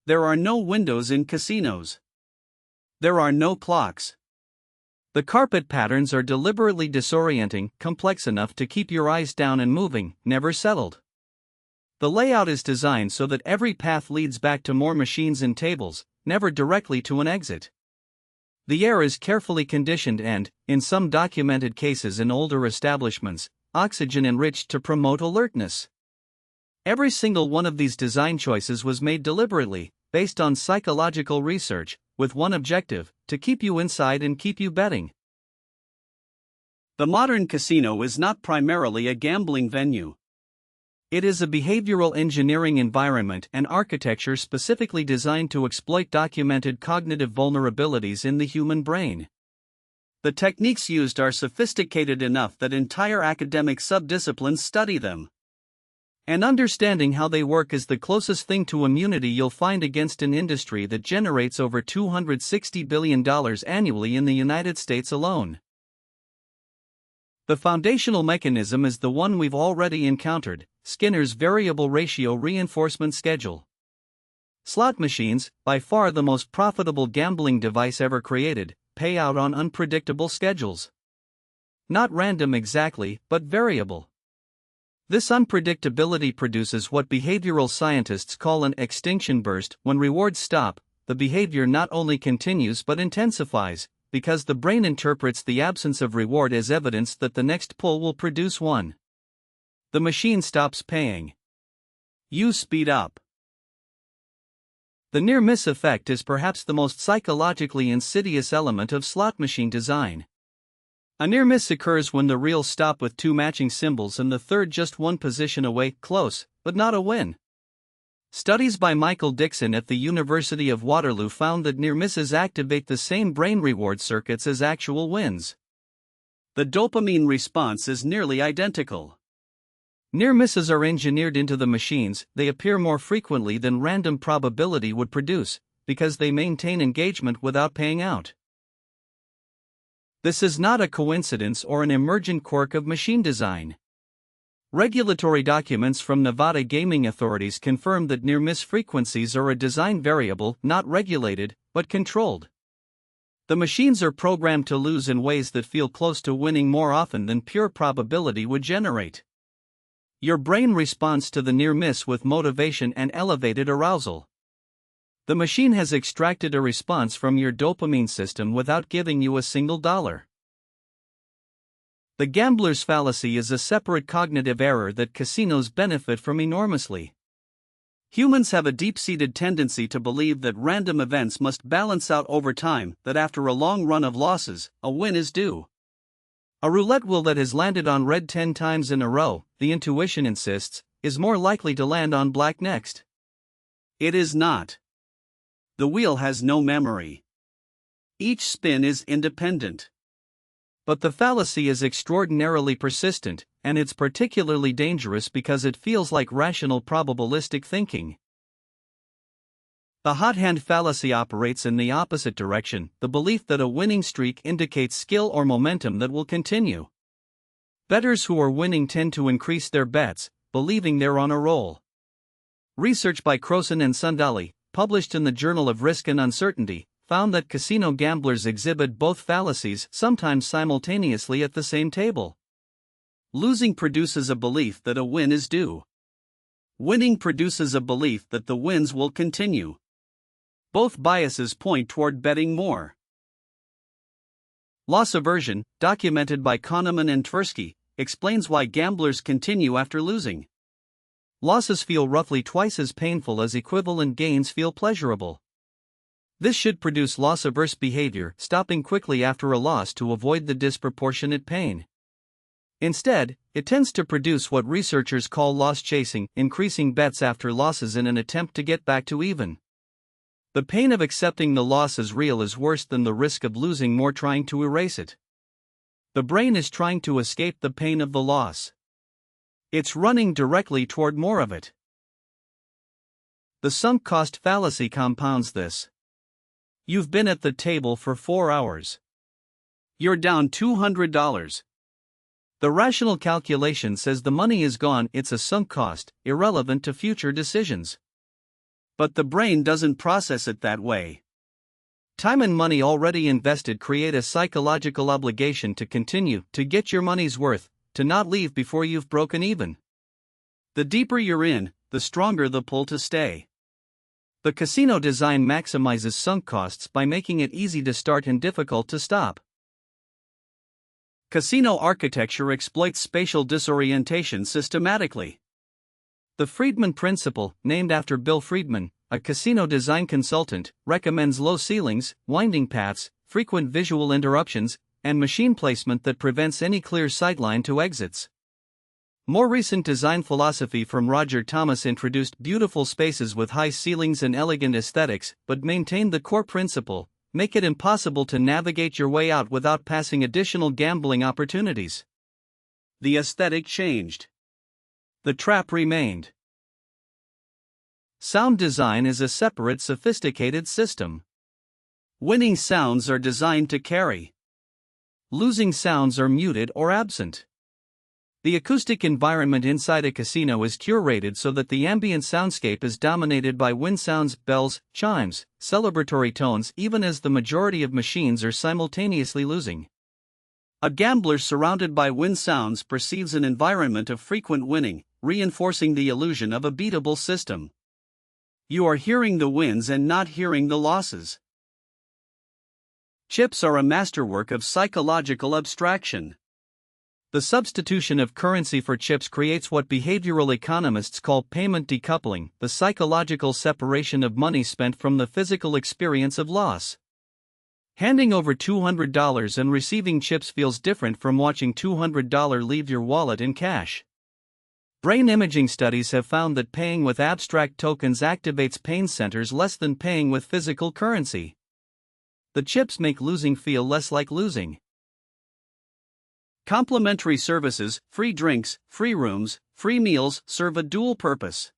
There are no windows in casinos. There are no clocks. The carpet patterns are deliberately disorienting, complex enough to keep your eyes down and moving, never settled. The layout is designed so that every path leads back to more machines and tables, never directly to an exit. The air is carefully conditioned and, in some documented cases in older establishments, oxygen enriched to promote alertness. Every single one of these design choices was made deliberately, based on psychological research, with one objective: to keep you inside and keep you betting. The modern casino is not primarily a gambling venue. It is a behavioral engineering environment and architecture specifically designed to exploit documented cognitive vulnerabilities in the human brain. The techniques used are sophisticated enough that entire academic subdisciplines study them. And understanding how they work is the closest thing to immunity you'll find against an industry that generates over $260 billion annually in the United States alone. The foundational mechanism is the one we've already encountered: Skinner's variable ratio reinforcement schedule. Slot machines, by far the most profitable gambling device ever created, pay out on unpredictable schedules. Not random exactly, but variable. This unpredictability produces what behavioral scientists call an extinction burst. When rewards stop, the behavior not only continues but intensifies, because the brain interprets the absence of reward as evidence that the next pull will produce one. The machine stops paying. You speed up. The near-miss effect is perhaps the most psychologically insidious element of slot machine design. A near miss occurs when the reels stop with two matching symbols and the third just one position away, close, but not a win. Studies by Michael Dixon at the University of Waterloo found that near misses activate the same brain reward circuits as actual wins. The dopamine response is nearly identical. Near misses are engineered into the machines. They appear more frequently than random probability would produce, because they maintain engagement without paying out. This is not a coincidence or an emergent quirk of machine design. Regulatory documents from Nevada gaming authorities confirm that near-miss frequencies are a design variable, not regulated, but controlled. The machines are programmed to lose in ways that feel close to winning more often than pure probability would generate. Your brain responds to the near-miss with motivation and elevated arousal. The machine has extracted a response from your dopamine system without giving you a single dollar. The gambler's fallacy is a separate cognitive error that casinos benefit from enormously. Humans have a deep-seated tendency to believe that random events must balance out over time, that after a long run of losses, a win is due. A roulette wheel that has landed on red 10 times in a row, the intuition insists, is more likely to land on black next. It is not. The wheel has no memory. Each spin is independent. But the fallacy is extraordinarily persistent, and it's particularly dangerous because it feels like rational probabilistic thinking. The hot hand fallacy operates in the opposite direction, the belief that a winning streak indicates skill or momentum that will continue. Bettors who are winning tend to increase their bets, believing they're on a roll. Research by Croson and Sundali, published in the Journal of Risk and Uncertainty, found that casino gamblers exhibit both fallacies sometimes simultaneously at the same table. Losing produces a belief that a win is due. Winning produces a belief that the wins will continue. Both biases point toward betting more. Loss aversion, documented by Kahneman and Tversky, explains why gamblers continue after losing. Losses feel roughly twice as painful as equivalent gains feel pleasurable. This should produce loss-averse behavior, stopping quickly after a loss to avoid the disproportionate pain. Instead, it tends to produce what researchers call loss chasing, increasing bets after losses in an attempt to get back to even. The pain of accepting the loss as real is worse than the risk of losing more trying to erase it. The brain is trying to escape the pain of the loss. It's running directly toward more of it. The sunk cost fallacy compounds this. You've been at the table for 4 hours. You're down $200. The rational calculation says the money is gone, it's a sunk cost, irrelevant to future decisions. But the brain doesn't process it that way. Time and money already invested create a psychological obligation to continue, to get your money's worth, to not leave before you've broken even. The deeper you're in, the stronger the pull to stay. The casino design maximizes sunk costs by making it easy to start and difficult to stop. Casino architecture exploits spatial disorientation systematically. The Friedman principle, named after Bill Friedman, a casino design consultant, recommends low ceilings, winding paths, frequent visual interruptions, and machine placement that prevents any clear sightline to exits. More recent design philosophy from Roger Thomas introduced beautiful spaces with high ceilings and elegant aesthetics, but maintained the core principle: make it impossible to navigate your way out without passing additional gambling opportunities. The aesthetic changed. The trap remained. Sound design is a separate, sophisticated system. Winning sounds are designed to carry. Losing sounds are muted or absent. The acoustic environment inside a casino is curated so that the ambient soundscape is dominated by wind sounds, bells, chimes, celebratory tones, even as the majority of machines are simultaneously losing. A gambler surrounded by wind sounds perceives an environment of frequent winning, reinforcing the illusion of a beatable system. You are hearing the wins and not hearing the losses. Chips are a masterwork of psychological abstraction. The substitution of currency for chips creates what behavioral economists call payment decoupling, the psychological separation of money spent from the physical experience of loss. Handing over $200 and receiving chips feels different from watching $200 leave your wallet in cash. Brain imaging studies have found that paying with abstract tokens activates pain centers less than paying with physical currency. The chips make losing feel less like losing. Complimentary services, free drinks, free rooms, free meals serve a dual purpose.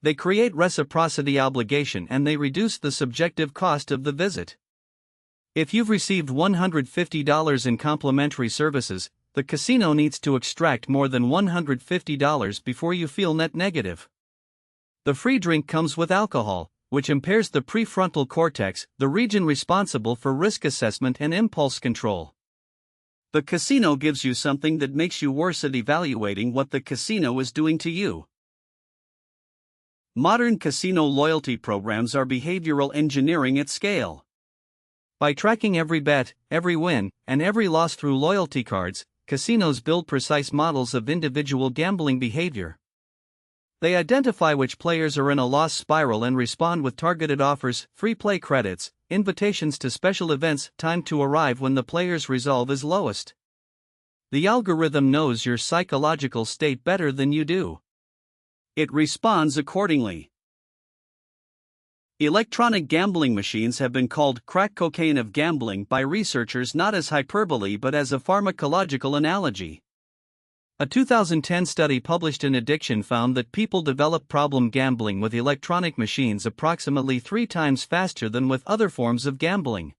They create reciprocity obligation and they reduce the subjective cost of the visit. If you've received $150 in complimentary services, the casino needs to extract more than $150 before you feel net negative. The free drink comes with alcohol, which impairs the prefrontal cortex, the region responsible for risk assessment and impulse control. The casino gives you something that makes you worse at evaluating what the casino is doing to you. Modern casino loyalty programs are behavioral engineering at scale. By tracking every bet, every win, and every loss through loyalty cards, casinos build precise models of individual gambling behavior. They identify which players are in a loss spiral and respond with targeted offers, free play credits, invitations to special events timed to arrive when the player's resolve is lowest. The algorithm knows your psychological state better than you do. It responds accordingly. Electronic gambling machines have been called crack cocaine of gambling by researchers not as hyperbole but as a pharmacological analogy. A 2010 study published in Addiction found that people develop problem gambling with electronic machines approximately 3 times faster than with other forms of gambling.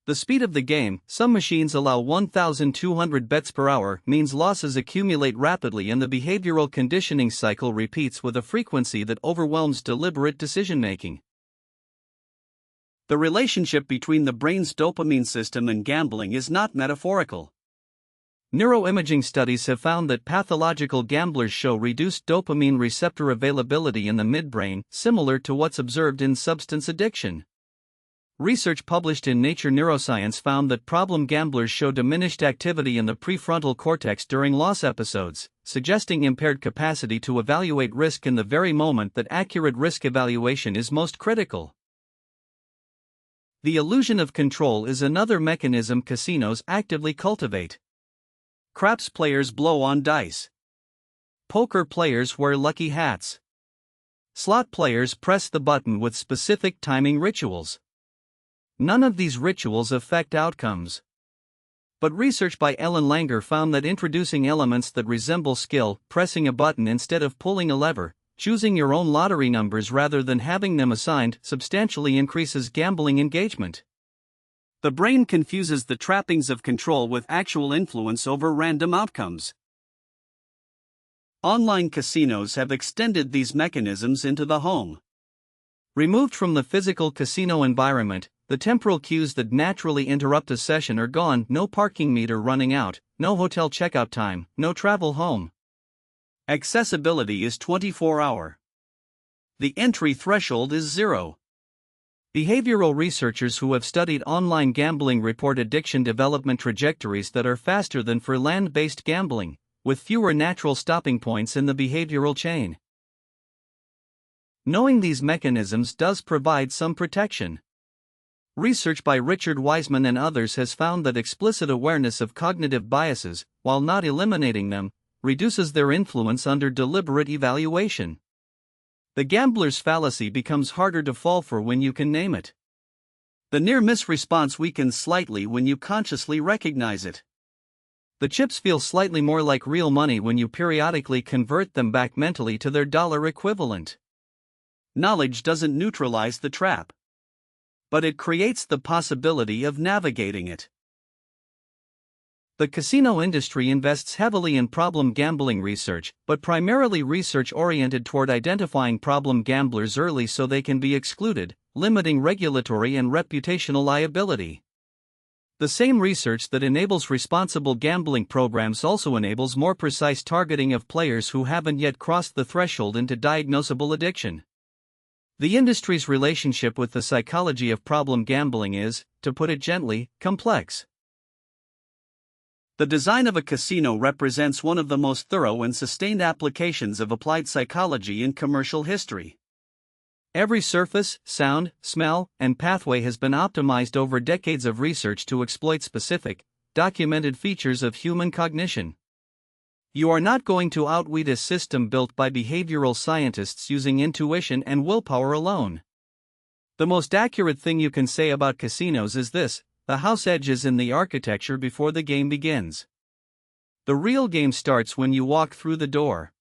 The speed of the game, some machines allow 1,200 bets per hour, means losses accumulate rapidly and the behavioral conditioning cycle repeats with a frequency that overwhelms deliberate decision-making. The relationship between the brain's dopamine system and gambling is not metaphorical. Neuroimaging studies have found that pathological gamblers show reduced dopamine receptor availability in the midbrain, similar to what's observed in substance addiction. Research published in Nature Neuroscience found that problem gamblers show diminished activity in the prefrontal cortex during loss episodes, suggesting impaired capacity to evaluate risk in the very moment that accurate risk evaluation is most critical. The illusion of control is another mechanism casinos actively cultivate. Craps players blow on dice. Poker players wear lucky hats. Slot players press the button with specific timing rituals. None of these rituals affect outcomes. But research by Ellen Langer found that introducing elements that resemble skill, pressing a button instead of pulling a lever, choosing your own lottery numbers rather than having them assigned, substantially increases gambling engagement. The brain confuses the trappings of control with actual influence over random outcomes. Online casinos have extended these mechanisms into the home. Removed from the physical casino environment, the temporal cues that naturally interrupt a session are gone: no parking meter running out, no hotel checkout time, no travel home. Accessibility is 24-hour. The entry threshold is 0. Behavioral researchers who have studied online gambling report addiction development trajectories that are faster than for land-based gambling, with fewer natural stopping points in the behavioral chain. Knowing these mechanisms does provide some protection. Research by Richard Wiseman and others has found that explicit awareness of cognitive biases, while not eliminating them, reduces their influence under deliberate evaluation. The gambler's fallacy becomes harder to fall for when you can name it. The near-miss response weakens slightly when you consciously recognize it. The chips feel slightly more like real money when you periodically convert them back mentally to their dollar equivalent. Knowledge doesn't neutralize the trap, but it creates the possibility of navigating it. The casino industry invests heavily in problem gambling research, but primarily research oriented toward identifying problem gamblers early so they can be excluded, limiting regulatory and reputational liability. The same research that enables responsible gambling programs also enables more precise targeting of players who haven't yet crossed the threshold into diagnosable addiction. The industry's relationship with the psychology of problem gambling is, to put it gently, complex. The design of a casino represents one of the most thorough and sustained applications of applied psychology in commercial history. Every surface, sound, smell, and pathway has been optimized over decades of research to exploit specific, documented features of human cognition. You are not going to outwit a system built by behavioral scientists using intuition and willpower alone. The most accurate thing you can say about casinos is this: the house edge is in the architecture before the game begins. The real game starts when you walk through the door.